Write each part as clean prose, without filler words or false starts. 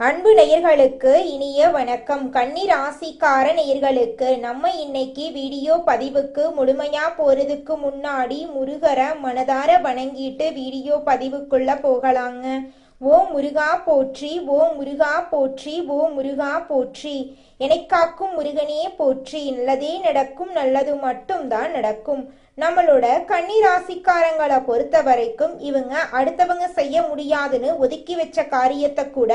அன்பு நேயர்களுக்கு இனிய வணக்கம். கன்னி ராசிக்கார நேயர்களுக்கு நம்ம இன்னைக்கு வீடியோ பதிவுக்கு முழுமையா போறதுக்கு முன்னாடி முருகரை மனதார வணங்கிட்டு வீடியோ பதிவுக்குள்ள போகலாங்க. ஓ முருகா போற்றி, ஓ முருகா போற்றி, ஓ முருகா போற்றி. எனக்காக்கும் முருகனே போற்றி. நல்லதே நடக்கும், நல்லது மட்டும்தான் நடக்கும். நம்மளோட கன்னி ராசிக்காரங்களை பொறுத்த வரைக்கும் இவங்க அடுத்தவங்க செய்ய முடியாதுன்னு ஒதுக்கி வச்ச காரியத்தை கூட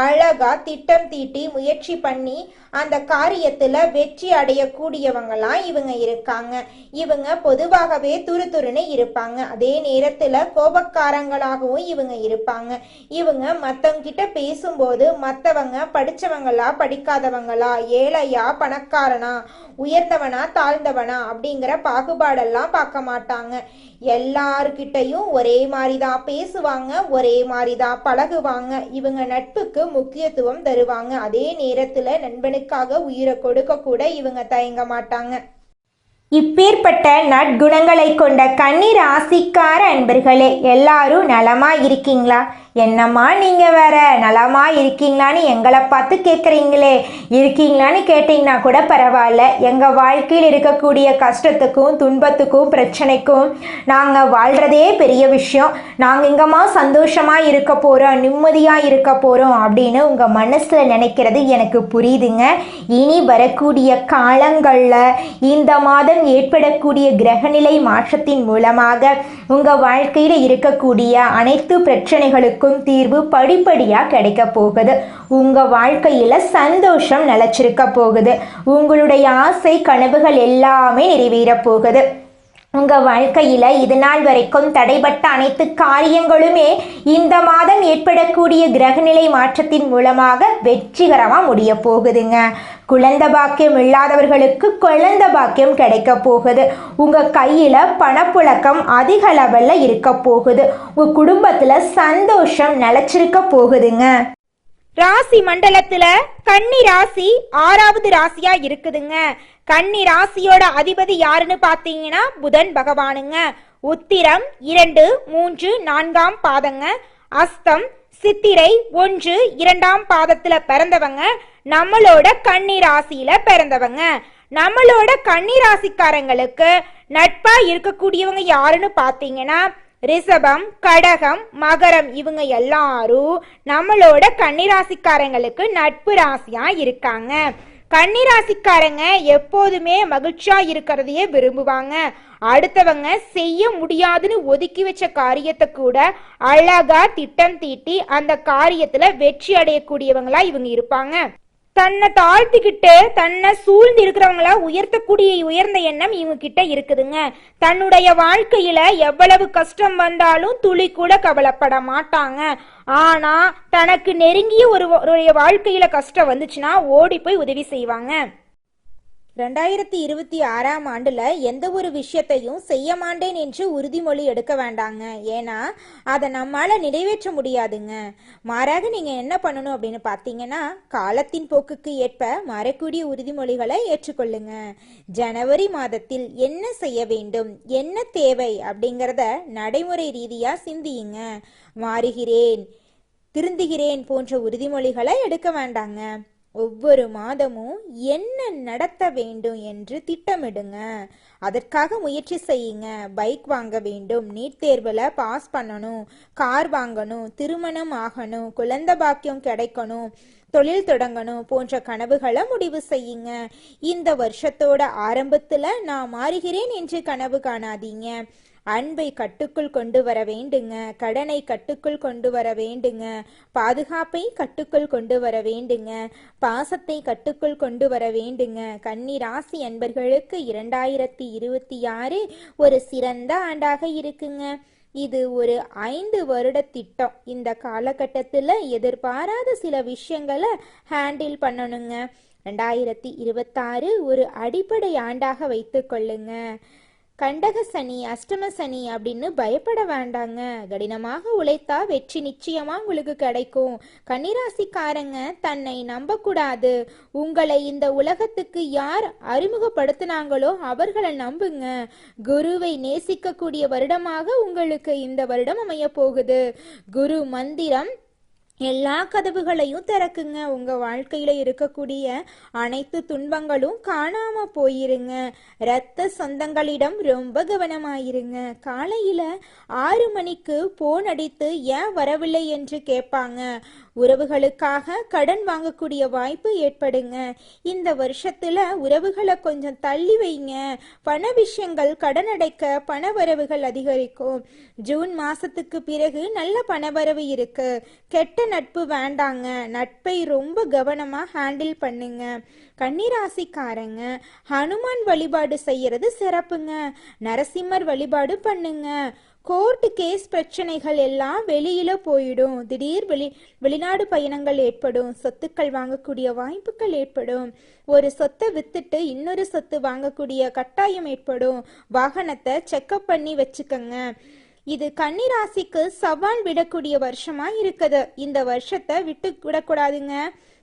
அழகா திட்டம் தீட்டி முயற்சி பண்ணி அந்த காரியத்துல வெற்றி அடையக்கூடியவங்களாம் இவங்க இருக்காங்க. இவங்க பொதுவாகவே துருதுருன்னு இருப்பாங்க. அதே நேரத்துல கோபக்காரங்களாகவும் இவங்க இருப்பாங்க. இவங்க மத்தவங்க கிட்ட பேசும்போது மத்தவங்க படிச்சவங்களா படிக்காதவங்களா, ஏழையா பணக்காரனா, உயர்ந்தவனா தாழ்ந்தவனா அப்படிங்கிற பாகுபாடெல்லாம் பார்க்க மாட்டாங்க. எல்லார்கிட்டையும் ஒரே மாதிரிதான் பேசுவாங்க, ஒரே மாதிரிதான் பழகுவாங்க. இவங்க நட்புக்கு முக்கியத்துவம் தருவாங்க. அதே நேரத்துல நண்பனுக்காக உயிரை கொடுக்க கூட இவங்க தயங்க மாட்டாங்க. இப்பேற்பட்ட நற்குணங்களை கொண்ட கன்னி ராசிக்கார அன்பர்களே, எல்லாரும் நலமா இருக்கீங்களா? என்னம்மா நீங்கள் வேற நலமா இருக்கீங்களான்னு எங்களை பார்த்து கேட்குறீங்களே. இருக்கீங்களான்னு கேட்டிங்கன்னா கூட பரவாயில்ல. எங்கள் வாழ்க்கையில் இருக்கக்கூடிய கஷ்டத்துக்கும் துன்பத்துக்கும் பிரச்சனைக்கும் நாங்கள் வாழ்கிறதே பெரிய விஷயம். நாங்கள் இங்கேம்மா சந்தோஷமாக இருக்க போகிறோம், நிம்மதியாக இருக்க போகிறோம் அப்படின்னு உங்கள் மனசில் நினைக்கிறது எனக்கு புரியுதுங்க. இனி வரக்கூடிய காலங்களில் இந்த மாதம் ஏற்படக்கூடிய கிரகநிலை மாற்றத்தின் மூலமாக உங்கள் வாழ்க்கையில் இருக்கக்கூடிய அனைத்து பிரச்சனைகளுக்கும் தீர்வு படிப்படியாக கிடைக்க போகுது. உங்க வாழ்க்கையில சந்தோஷம் நிலைச்சிருக்க போகுது. உங்களுடைய ஆசை கனவுகள் எல்லாமே நிறைவேற போகுது. உங்க வாழ்க்கையில இது நாள் வரைக்கும் தடைபட்ட அனைத்து காரியங்களுமே இந்த மாதம் ஏற்படக்கூடிய கிரகநிலை மாற்றத்தின் மூலமாக வெற்றிகரமா முடிய போகுதுங்க. குழந்தை பாக்கியம் இல்லாதவர்களுக்கு குழந்தை பாக்கியம் கிடைக்க போகுது. உங்க கையில பணப்புழக்கம் அதிக லெவல்ல இருக்க போகுது. உங்க குடும்பத்துல சந்தோஷம் நிலைச்சிருக்க போகுதுங்க. ராசி மண்டலத்துல கன்னி ராசி 6வது ராசியா இருக்குதுங்க. கன்னி ராசியோட அதிபதி யாருன்னு பாத்தீங்கன்னா புதன் பகவானுங்க. உத்திரம் 2, 3, 4ஆம் பாதங்க. அஸ்தம், சித்திரை 1, 2ஆம் பாதத்துல பிறந்தவங்க நம்மளோட கன்னி ராசியில பிறந்தவங்க. நம்மளோட கன்னி ராசிக்காரங்களுக்கு நட்பா இருக்கக்கூடியவங்க யாருன்னு பாத்தீங்கன்னா ரிஷபம், கடகம், மகரம். இவங்க எல்லாரும் நம்மளோட கன்னிராசிக்காரங்களுக்கு நட்பு ராசியா இருக்காங்க. கன்னிராசிக்காரங்க எப்போதுமே மகிழ்ச்சியா இருக்கிறதையே விரும்புவாங்க. அடுத்தவங்க செய்ய முடியாதுன்னு ஒதுக்கி வச்ச காரியத்தை கூட அழகா திட்டம் தீட்டி அந்த காரியத்துல வெற்றி அடையக்கூடியவங்களா இவங்க இருப்பாங்க. தன்னை தாழ்த்திக்கிட்டு தன்னை சூழ்ந்து இருக்கிறவங்கள உயர்த்தக்கூடிய உயர்ந்த எண்ணம் இவங்க கிட்ட இருக்குதுங்க. தன்னுடைய வாழ்க்கையில எவ்வளவு கஷ்டம் வந்தாலும் துளி கூட கவலைப்பட மாட்டாங்க. ஆனா தனக்கு நெருங்கிய ஒரு வாழ்க்கையில கஷ்டம் வந்துச்சுன்னா ஓடி போய் உதவி செய்வாங்க. 2026ஆம் ஆண்டுல எந்த ஒரு விஷயத்தையும் செய்ய மாட்டேன் என்று உறுதிமொழி எடுக்க வேண்டாங்க. ஏன்னா அதை நம்மால நிறைவேற்ற முடியாதுங்க. மாறாக நீங்க என்ன பண்ணணும் அப்படின்னு பாத்தீங்கன்னா காலத்தின் போக்குக்கு ஏற்ப மாறக்கூடிய உறுதிமொழிகளை ஏற்றுக்கொள்ளுங்க. ஜனவரி மாதத்தில் என்ன செய்ய வேண்டும், என்ன தேவை அப்படிங்கிறத நடைமுறை ரீதியா சிந்தியுங்க. மாறுகிறேன், திருந்துகிறேன் போன்ற உறுதிமொழிகளை எடுக்க வேண்டாங்க. ஒவ்வொரு மாதமும் என்ன நடத்த வேண்டும் என்று திட்டமிடுங்க. அதற்காக முயற்சி செய்யுங்க. பைக் வாங்க வேண்டும், நீட் தேர்வில் பாஸ் பண்ணணும், கார் வாங்கணும், திருமணம் ஆகணும், குழந்தை பாக்கியம் கிடைக்கணும், தொழில் தொடங்கணும் போன்ற கனவுகளை முடிவு செய்யுங்க. இந்த வருஷத்தோட ஆரம்பத்துல நான் மாறுகிறேன் என்று கனவு காணாதீங்க. அன்பை கட்டுக்குள் கொண்டு வர வேண்டுங்க. கடனை கட்டுக்குள் கொண்டு வர வேண்டுங்க. பாதுகாப்பை கட்டுக்குள் கொண்டு வர வேண்டுங்க. பாசத்தை கட்டுக்குள் கொண்டு வர வேண்டுங்க. கன்னி ராசி அன்பர்களுக்கு 2026 ஒரு சிறந்த ஆண்டாக இருக்குங்க. இது ஒரு 5 வருட திட்டம். இந்த காலகட்டத்தில் எதிர்பாராத சில விஷயங்களை ஹேண்டில் பண்ணணுங்க. 2026 ஒரு அடிப்படை ஆண்டாக வைத்து கொள்ளுங்க. கண்டக சனி, அஷ்டம சனி அப்படின்னு பயப்பட வேண்டாங்க. கடினமாக உழைத்தா வெற்றி நிச்சயமா உங்களுக்கு கிடைக்கும். கன்னிராசிக்காரங்க தன்னை நம்பக்கூடாது. உங்களை இந்த உலகத்துக்கு யார் அறிமுகப்படுத்தினாங்களோ அவர்களை நம்புங்க. குருவை நேசிக்கக்கூடிய வருடமாக உங்களுக்கு இந்த வருடம் அமைய போகுது. குரு மந்திரம் எல்லா கதவுகளையும் திறக்குங்க. உங்க வாழ்க்கையில இருக்கக்கூடிய அனைத்து துன்பங்களும் காணாம போயிருங்க. இரத்த சொந்தங்களிடம் ரொம்ப கவனமாயிருங்க. காலையில 6 மணிக்கு போன் அடித்து ஏன் வரவில்லை என்று கேட்பாங்க. உறவுகளுக்காக கடன் வாங்கக்கூடிய வாய்ப்பு ஏற்படுங்க. இந்த வருஷத்துல உறவுகளை கொஞ்சம் தள்ளி வைங்க. பண விஷயங்கள், கடன் அடைக்க பண வரவுகள் அதிகரிக்கும். ஜூன் மாசத்துக்கு பிறகு நல்ல பணவரவு இருக்கு. கெட்ட நட்பு வேண்டாங்க. நட்பை ரொம்ப கவனமா ஹேண்டில் பண்ணுங்க. கன்னிராசிக்காரங்க ஹனுமான் வழிபாடு செய்யறது சிறப்புங்க. நரசிம்மர் வழிபாடு பண்ணுங்க. கோர்ட்டு கேஸ் பிரச்சனைகள் எல்லாம் வெளியில போயிடும். திடீர் வெளிநாடு பயணங்கள் ஏற்படும். சொத்துக்கள் வாங்கக்கூடிய வாய்ப்புகள் ஏற்படும். ஒரு சொத்தை வித்துட்டு இன்னொரு சொத்து வாங்கக்கூடிய கட்டாயம் ஏற்படும். வாகனத்தை செக்அப் பண்ணி வச்சுக்கங்க. இது கன்னிராசிக்கு சவால் விடக்கூடிய வருஷமா இருக்குது. இந்த வருஷத்தை விட்டு விடக்கூடாதுங்க.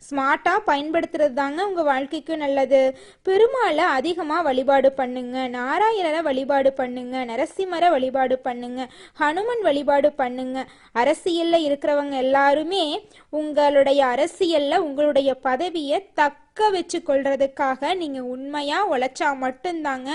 ஸ்மார்ட்டா பயன்படுத்துறது தாங்க உங்க வாழ்க்கைக்கு நல்லது. பெருமாளை அதிகமா வழிபாடு பண்ணுங்க. நாராயணரை வழிபாடு பண்ணுங்க. நரசிம்மரை வழிபாடு பண்ணுங்க. ஹனுமன் வழிபாடு பண்ணுங்க. அரசியல்ல இருக்கிறவங்க எல்லாருமே உங்களுடைய அரசியல்ல உங்களுடைய பதவியை தக்க வச்சு கொள்றதுக்காக நீங்க உண்மையா உழைச்சா மட்டும்தாங்க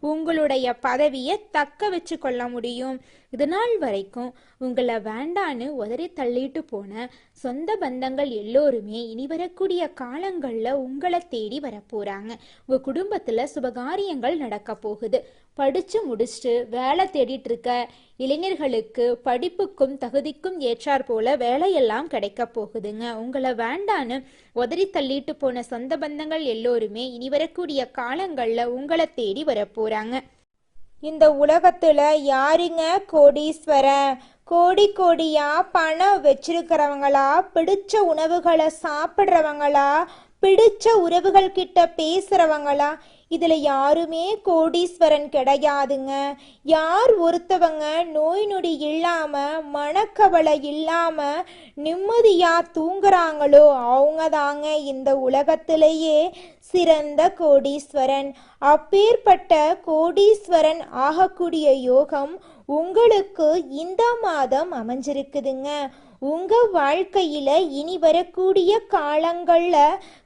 உங்களுடைய பதவியை தக்க வச்சு கொள்ள முடியும். இது நாள் வரைக்கும் உங்களை வேண்டான்னு உதறி தள்ளிட்டு போன சொந்த பந்தங்கள் எல்லோருமே இனி வரக்கூடிய காலங்கள்ல உங்களை தேடி வரப்போறாங்க. உங்க குடும்பத்துல சுபகாரியங்கள் நடக்க போகுது. படிச்சு முடிச்சுட்டு வேலை தேடிட்டு இருக்க இளைஞர்களுக்கு படிப்புக்கும் தகுதிக்கும் ஏற்றாற் போல வேலையெல்லாம் கிடைக்க போகுதுங்க. உங்களை வேண்டான்னு உதறி தள்ளிட்டு போன சொந்த பந்தங்கள் எல்லோருமே இனி வரக்கூடிய காலங்கள்ல உங்களை தேடி வரப்போறாங்க. இந்த உலகத்துல யாருங்க கோடீஸ்வரன்? கோடி கோடியா பணம் வச்சிருக்கிறவங்களா, பிடிச்ச உணவுகளை சாப்பிட்றவங்களா, பிடிச்ச உறவுகள் கிட்ட பேசுறவங்களா? இதுல யாருமே கோடீஸ்வரன் கிடையாதுங்க. யார் ஒருத்தவங்க நோய் நொடி இல்லாம மனக்கவலை இல்லாம நிம்மதியா தூங்குறாங்களோ அவங்க தாங்க இந்த உலகத்திலேயே சிறந்த கோடீஸ்வரன். அப்பேற்பட்ட கோடீஸ்வரன் ஆகக்கூடிய யோகம் உங்களுக்கு இந்த மாதம் அமைஞ்சிருக்குதுங்க. உங்க வாழ்க்கையில இனி வரக்கூடிய காலங்கள்ல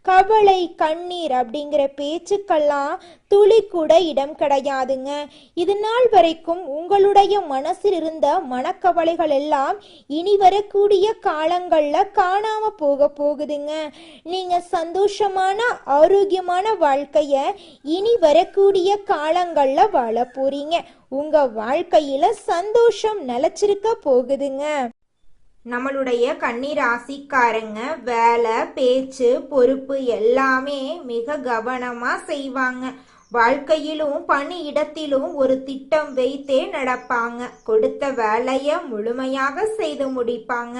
கவலை, கண்ணீர் அப்படிங்கிற பேச்சுக்கெல்லாம் துளி கூட இடம் கிடையாதுங்க. இது நாள் வரைக்கும் உங்களுடைய மனசில் இருந்த மனக்கவலைகள் எல்லாம் இனி வரக்கூடிய காலங்கள்ல காணாம போகுதுங்க. நீங்க சந்தோஷமான ஆரோக்கியமான வாழ்க்கைய இனி வரக்கூடிய காலங்கள்ல வாழ போறீங்க. உங்க வாழ்க்கையில சந்தோஷம் நிலைச்சிருக்க போகுதுங்க. நம்மளுடைய கன்னிராசிக்காரங்க வேலை, பேச்சு, பொறுப்பு எல்லாமே மிக கவனமா செய்வாங்க. வாழ்க்கையிலும் பணி இடத்திலும் ஒரு திட்டம் வைத்தே நடப்பாங்க. கொடுத்த வேலையை முழுமையாக செய்து முடிப்பாங்க.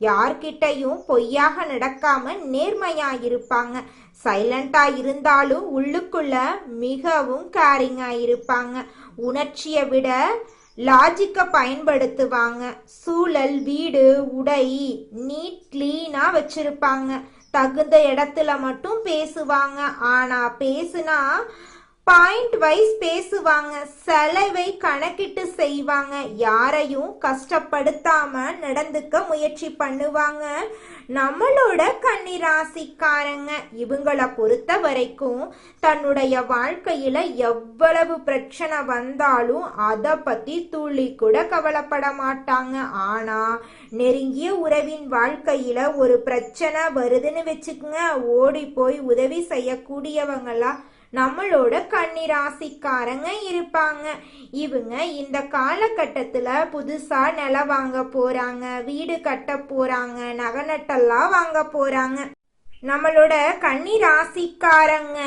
யார்கிட்டையும் பொய்யாக நடக்காம நேர்மையா இருப்பாங்க. சைலண்டா இருந்தாலும் உள்ளுக்குள்ள மிகவும் கேரிங்கா இருப்பாங்க. உணர்ச்சியை விட லாஜிக்கை பயன்படுத்துவாங்க. சூழல், வீடு, உடை நீட் கிளீனா வச்சிருப்பாங்க. தகுந்த இடத்துல மட்டும் பேசுவாங்க. ஆனா பேசுனா பாயிண்ட் வைஸ் பேசுவாங்க. செலவை கணக்கிட்டு செய்வாங்க. யாரையும் கஷ்டப்படுத்தாம நடந்துக்க முயற்சி பண்ணுவாங்க. நம்மளோட கன்னிராசிக்காரங்க இவங்களை பொறுத்த வரைக்கும் தன்னுடைய வாழ்க்கையில எவ்வளவு பிரச்சனை வந்தாலும் அதை பத்தி துளி கூட கவலைப்பட மாட்டாங்க. ஆனா நெருங்கிய உறவின் வாழ்க்கையில ஒரு பிரச்சனை வருதுன்னு வச்சுக்கோங்க, ஓடி போய் உதவி செய்யக்கூடியவங்களா நம்மளோட கன்னிராசிக்காரங்க இருப்பாங்க. இவங்க இந்த காலகட்டத்துல புதுசா நிலம் வாங்க போறாங்க, வீடு கட்ட போறாங்க, நகை நட்டெல்லாம் வாங்க போறாங்க. நம்மளோட கன்னிராசிக்காரங்க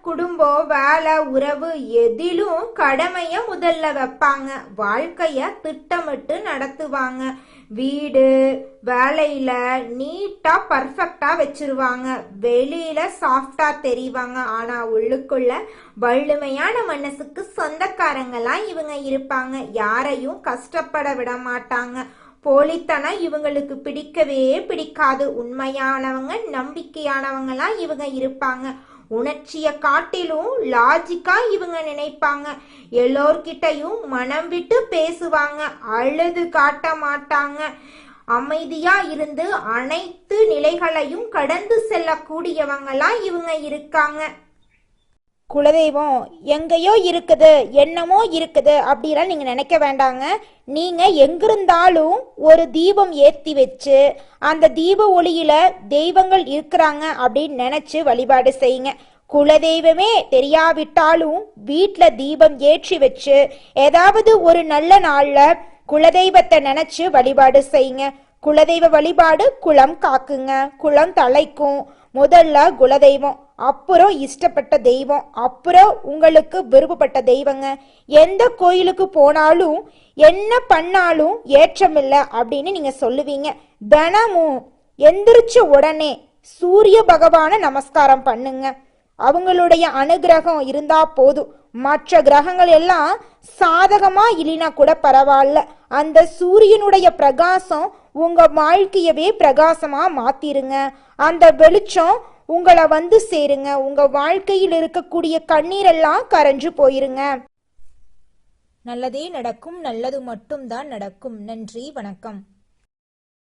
குடும்பம், வேலை, உறவு எதிலும் கடமைய முதல்ல வைப்பாங்க. வாழ்க்கைய திட்டமிட்டு நடத்துவாங்க. வீடு, வேலையில நீட்டா பர்ஃபெக்டா வச்சிருவாங்க. வெளியில சாஃப்டா தெரிவாங்க. ஆனா உள்ளுக்குள்ள வலிமையான மனசுக்கு சொந்தக்காரங்களாம் இவங்க இருப்பாங்க. யாரையும் கஷ்டப்பட விட மாட்டாங்க. போலித்தனம் இவங்களுக்கு பிடிக்கவே பிடிக்காது. உண்மையானவங்க, நம்பிக்கையானவங்களாம் இவங்க இருப்பாங்க. உணர்ச்சியை காட்டிலும் லாஜிக்கா இவங்க நினைப்பாங்க. எல்லோர்கிட்டையும் மனம் விட்டு பேசுவாங்க. அழுது காட்ட மாட்டாங்க. அமைதியா இருந்து அனைத்து நிலைகளையும் கடந்து செல்லக்கூடியவங்களா இவங்க இருக்காங்க. குலதெய்வம் எங்கேயோ இருக்குது, என்னமோ இருக்குது அப்படிலாம் நீங்க நினைக்க வேண்டாங்க. நீங்க எங்கிருந்தாலும் ஒரு தீபம் ஏற்றி வச்சு அந்த தீப ஒளியில தெய்வங்கள் இருக்கிறாங்க அப்படின்னு நினைச்சு வழிபாடு செய்யுங்க. குலதெய்வமே தெரியாவிட்டாலும் வீட்டில் தீபம் ஏற்றி வச்சு ஏதாவது ஒரு நல்ல நாள்ல குலதெய்வத்தை நினைச்சு வழிபாடு செய்யுங்க. குலதெய்வ வழிபாடு குலம் காக்குங்க, குலம் தலைக்கும். முதல்ல குலதெய்வம், அப்புறம் இஷ்டப்பட்ட தெய்வம், அப்புறம் உங்களுக்கு விருப்பப்பட்ட தெய்வங்க. எந்த கோயிலுக்கு போனாலும் என்ன பண்ணாலும் ஏற்றமில்லை அப்படின்னு நீங்க சொல்லுவீங்க. தினமும் எந்திரிச்ச உடனே சூரிய பகவானை நமஸ்காரம் பண்ணுங்க. அவங்களுடைய அனுகிரகம் இருந்தா போதும். மற்ற கிரகங்கள் எல்லாம் சாதகமா இல்லைனா கூட பரவாயில்ல, அந்த சூரியனுடைய பிரகாசம் உங்க வாழ்க்கையவே பிரகாசமா மாத்திருங்க. அந்த வெளிச்சம் உங்களை வந்து சேருங்க. உங்க வாழ்க்கையில் இருக்கக்கூடிய கண்ணீரெல்லாம் கரைஞ்சு போயிருங்க. நல்லதே நடக்கும், நல்லது மட்டும்தான் நடக்கும். நன்றி, வணக்கம்.